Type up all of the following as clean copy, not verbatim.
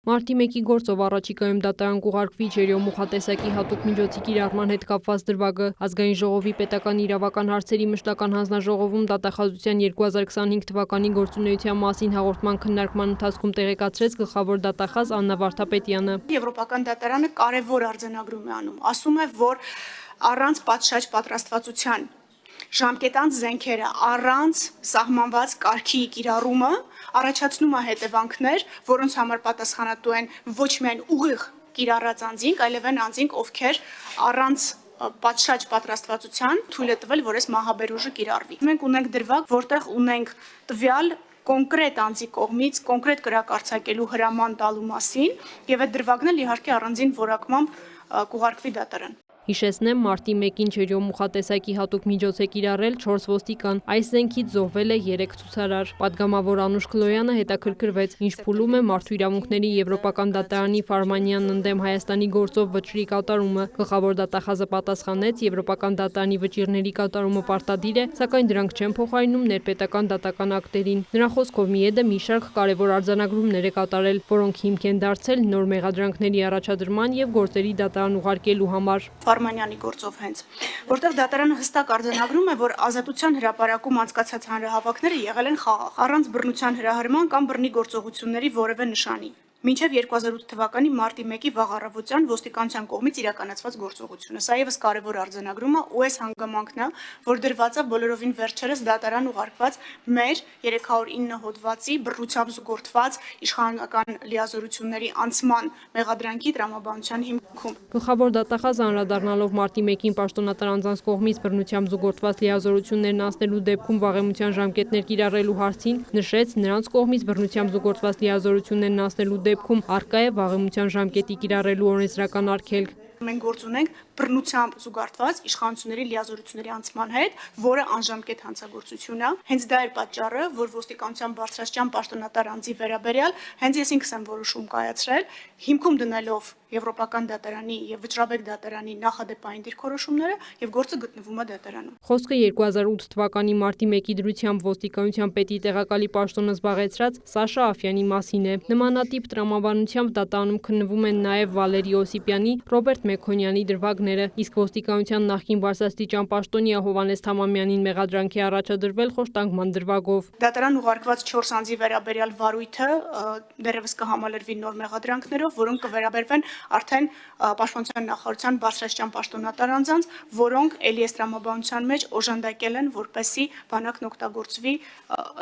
Մարտի 1-ի գործով առաջիկայում դատարան կուղարկվի ջերյո մուխատեսակի հատուկ միջոցի կիրառման հետ կապված դրվագը։ Ազգային ժողովի պետական իրավական հարցերի մշտական հանձնաժողովում դատախազության 2025 թվականի գործունեության մասին հաղորդման քննարկման ընթացքում տեղեկացրեց գլխավոր դատախազ Աննա Վարդապետյանը։ Եվրոպական դատարանը կարևոր արձանագրում է անում, ասում է, որ առանց պատշաճ պատրաստվածության ժամկետանց զենքերը առանց սահմանված կարգի կիրառումը առաջացնում է հետևանքներ, որոնց համար պատասխանատու են ոչ միայն ուղիղ կիրառած անձինք, այլև այն անձինք, ովքեր առանց պատշաճ պատրաստվածության թույլ է տվել, որ այս մահաբեր ուժը կիրառվի։ Մենք ունենք դրվագ, որտեղ ունենք տվյալ կոնկրետ անձի կողմից կոնկրետ կրակ արձակելու հրաման տալու մասին, եւ այդ դրվագն էլ իհարկե առանձին որակմամբ կուղարկվի դատարան։ Հիշեցնեմ, մարտի 1-ին ջերյո մուխատեսակի հատուկ միջոց է կիրառել 4 ոստիկան։ Այս զենքից զոհվել է 3 ցուցարար։ Պատգամավոր Անուշ Քլոյանը հետաքրքրվեց, ինչ փուլում է մարդու իրավունքների Եվրոպական դատարանի Ֆարմանյանն ընդդեմ Հայաստանի գործով վճռի կատարումը։ Գլխավոր դատախազը պատասխանեց, Եվրոպական դատարանի վճիռների կատարումը պարտադիր է, սակայն դրանք չեն փոխարինում ներպետական դատական ակտերին։ Նրա խոսքով ՄԻԵԴ-ը մի շարք կարևոր արձանագրումներ է կատարել, որոնք հիմք են դարձել նոր մեղադրանքների առաջադրման եւ գործերի դատարան ուղարկելու համար։ Ֆարմանյանի գործով հենց, որտեղ դատարանը հստակ արձանագրում է, որ ազատության հրապարակում անցկացած հանրահավաքները եղել են խաղաղ, առանց բռնության հրահրման կամ բռնի գործողությունների որևէ նշանի։ Մինչև 2008 թվականի մարտի 1-ի վաղ առավոտյան ոստիկանության կողմից իրականացված գործողությունը։ Սա ևս կարևոր արձանագրում է ու այս հանգամանքն է, որ դրված է բոլորովին վերջերս դատարան ուղարկված մեր 309 հոդվածի բռնությամբ զուգորդված իշխանական լիազորությունների անցման մեղադրանքի տրամաբանության հիմքում։ Գլխավոր դատախազը անդրադառնալով մարտի 1-ին պաշտոնատար անձանց կողմից բռնությամբ զուգորդված լիազորություններն անցնելու դեպքում վաղեմության ժամկետներ կիրառելու հարցին նշեց, նրանց կողմից բռնությամբ զուգորդված լիազորություններն անցնելու դեպքում առկա է վաղեմության ժամկետի կիրառելու օրենսդրական արգելք։ Մենք գործ ունենք բռնությամբ զուգարտված իշխանությունների լիազորությունների անցման հետ, որը անժամկետ հանցագործություն է։ Հենց դա է պատճառը, որ ոստիկանության բարձրաստիճան պաշտոնատար անձի վերաբերյալ հենց ես ինքս եմ որոշում կայացրել, հիմքում դնելով Եվրոպական դատարանի եւ Վճռաբեկ դատարանի նախադեպային դիրքորոշումները եւ գործը գտնվում է դատարանում։ Խոսքը 2008 թվականի մարտի 1-ի դրությամբ ոստիկանության պետի տեղակալի պաշտոնը զբաղեցրած Սաշա Աֆյանի մասին է։ Նմանատիպ տրամաբանությամբ դատարանում քննվում են նաեւ Վալերի Օսիպյանի, Ռոբերտ Մեքոնյանի դրվագները, իսկ ոստիկանության նախկին բարձրաստիճան պաշտոնյա Հովհաննես Թամամյանին մեղադրանքի առաջադրվել խոշտանգման դրվագով։ Դատարան ուղարկված 4 անձի վերաբերյալ վարույթը դեռևս կհամալրվի նոր մեղադրանքներով, որոնք կվերաբերվեն արդեն պաշտպանության նախարարության բարձրաստիճան պաշտոնատար անձանց, որոնք էլի այս տրամաբանության մեջ օժանդակել են, որպեսզի բանակն օգտագործվի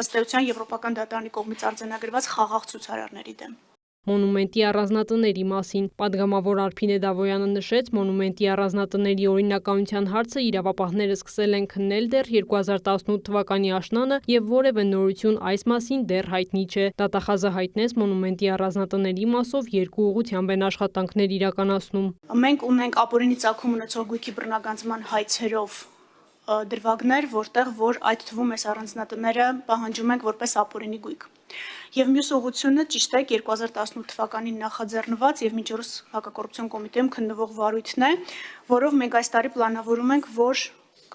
ըստ էության Եվրոպական դատարանի կողմից արձանագրված խաղաղ ցուցարարների դեմ։ Մոնումենտի առանձնատների մասին պատգամավոր Արփինե Դավոյանը նշեց, մոնումենտի առանձնատների օրինականության հարցը իրավապահները սկսել են քննել դեռ 2018 թվականի աշնանը եւ որևէ նորություն այս մասին դեռ հայտնի չէ։ Դատախազը հայտնեց մոնումենտի առանձնատների մասով 2 ուղղությամբ են աշխատանքներ իրականացնում։ Մենք ունենք ապօրինի ծագում ունեցող գույքի բռնագանձման հայցերով դրվագներ, որտեղ որ այդ թվում այս առանձնատները պահանջում ենք որպես ապօրինի գույք։ Եվ մյուս ուղղությունը ճիշտ է 2018 թվականին նախաձեռնված եւ մինչ օրս հակակոռուպցիոն կոմիտեում քննվող վարույթն է, որով մենք այս տարի պլանավորում ենք, որ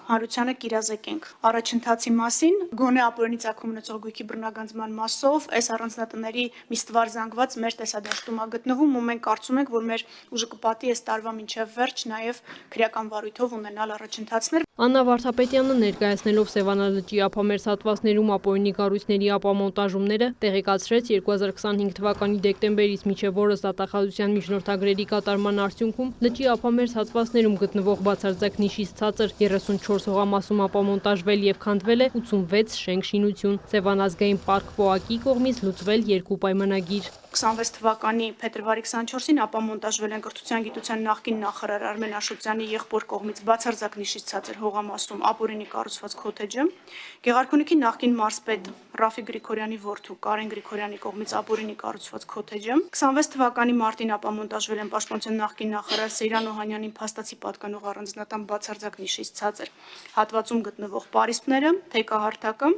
հանրությանը կիրազեկենք առաջընթացի մասին, գոնե ապօրինի ծագում ունեցող գույքի բռնագանձման մասով այս առանձնատների մի ստվար զանգված մեր տեսադաշտում է գտնվում ու մենք կարծում ենք, որ մեր ուժը կպատի այս տարվա մինչև վերջ նաև քրեական վարույթով ունենալ առաջընթացներ։ Աննա Վարդապետյանը ներկայացնելով Սևանա լճի ափամերձ հատվածներում ապօրինի կառույցների ապամոնտաժումները տեղեկացրեց 2025 թվականի դեկտեմբերից մինչև օրս դատախազության միջնորդագրերի կատարման արդյունքում լճի ափամերձ հատվածներում գտնվող բացարձակ նիշից ցածր 34 հողամասում ապամոնտաժվել եւ քանդվել է 86 շենք-շինություն։ Սևան ազգային պարկ ՊՕԱԿ-ի կողմից լուծվել 2 պայմանագիր։ 26 թվականի փետրվարի 24-ին ապամոնտաժվել են կրթության գիտության նախկին նախարար Արմեն Աշոտյանի եղբոր կողմից բացարձակ նիշից ցածր հողամասում ապօրինի կառուցված քոթեջը, Գեղարքունիքի նախկին մարզպետ Ռաֆիկ Գրիգորյանի որդու Կարեն Գրիգորյանի կողմից ապօրինի կառուցված քոթեջը, 26 թվականի մարտին ապամոնտաժվել են պաշտպանության նախկին նախարար Սեյրան Օհանյանին փաստացի պատկանող առանձնատան բացարձակ նիշից ցածր հատվածում գտնվող պարիսպները, թեկահարթակը,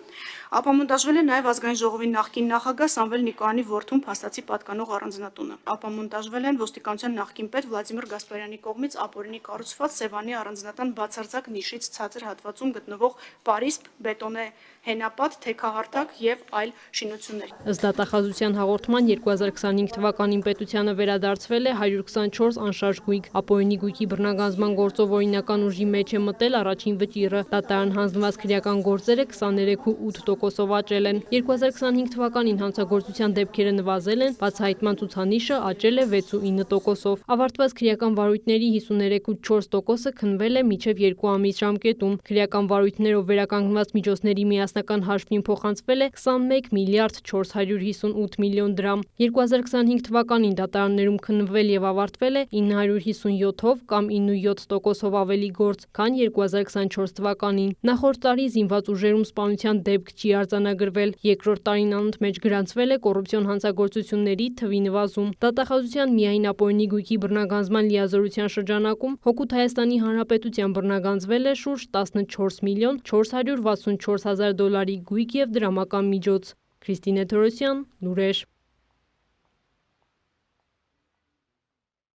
ապամոնտաժվել է նաև ազգային ժողովի նախկին նախագահ Սամվել Նիկոյանի որդուն փաստացի պատկանող առանձնատունը։ Ապամոնտաժվել են ոստիկանության նախկին պետ Վլադիմիր Գասպարյանի կողմից ապօրինի կառուցված Սևանի առանձնատան բացարձակ նիշից ցածր հատվածում գտնվող պարիսպ, բետոնե հենապատ, թեքահարթակ եւ այլ շինություններ։ Ըստ դատախազության հաղորդման 2025 թվականին պետությանը վերադարձվել է 124 անշարժ գույք։ Ապօրինի գույքի բռնագանձման գործով օրինական ուժի մեջ է մտել առաջին վճիռը։ Դատարան հանձնված քրեական գործերը 23.8%-ով աճել են։ 2025 թվականին հանցագործության դեպքերը նվազել են, բացահայտման ցուցանիշը աճել է 6.9%-ով։ Ավարտված քրեական վարույթների 53.4%-ը քննվել է մինչև 2 ամիս ժամկետում։ Քրեական վարույթներով վերականգնված միջոցների միասնական հաշվին փոխանցվել է 21 միլիարդ 458 միլիոն դրամ։ 2025 թվականին դատարաններում քննվել եւ ավարտվել է 957-ով կամ 9.7%-ով ավելի գործ, քան 2024 թվականին։ Նախորդ տարի զինված ուժերում սպանության դեպք չի արձանագրվել։ Երկրորդ տարին անընդմեջ գրանցվել է կոռուպցիոն հանցագործությունների թվի նվազում։ Դատախազության միայն ապօրինի գույքի բռնագանձման լիազորության շրջանակում հօգուտ Հայաստանի Հանրապետության բռնագանձվել է շուրջ 14 միլիոն 464 հազար դոլարի գույք եւ դրամական միջոց։ Քրիստինե Թորոսյան, լուրեր։